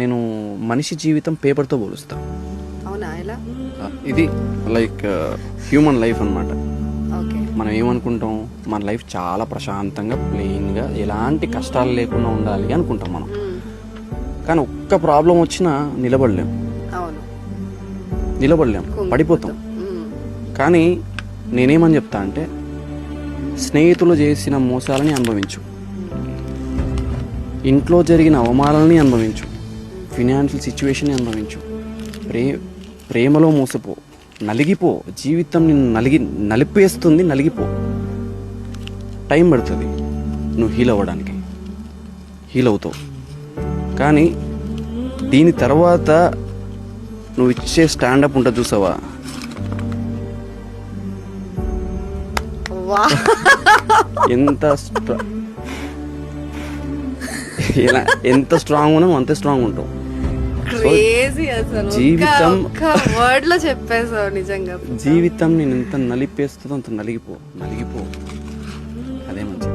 నేను మనిషి జీవితం పేపర్తో పోలుస్తా. అవునా, ఎలా? ఇది లైక్ హ్యూమన్ లైఫ్ అన్నమాట. ఓకే. మనం ఏమనుకుంటాం, మన లైఫ్ చాలా ప్రశాంతంగా ప్లెయిన్గా ఎలాంటి కష్టాలు లేకుండా ఉండాలి అనుకుంటాం మనం. కానీ ఒక్క ప్రాబ్లం వచ్చినా నిలబడలేం, పడిపోతాం. కానీ నేనేమని చెప్తా అంటే, స్నేహితులు చేసిన మోసాలని అనుభవించు, ఇంట్లో జరిగిన అవమానాలని అనుభవించు, ఫినాన్షియల్ సిచ్యువేషన్ అనుభవించు, ప్రేమలో మోసపో, నలిగిపో. జీవితం నిన్ను నలిపేస్తుంది, నలిగిపో. టైం పడుతుంది నువ్వు హీల్ అవ్వడానికి, హీల్ అవుతావు. కానీ దీని తర్వాత నువ్వు ఇచ్చే స్టాండప్ ఉంటుంది చూసావా, ఎంత స్ట్రాంగ్ ఉన్నావు అంతే స్ట్రాంగ్ ఉంటావు. జీవితం వర్డ్ లో చెప్పేసావు నిజంగా. జీవితం నేను ఎంత నలిపేస్తుందో అంత నలిగిపో. అదే మంచిది.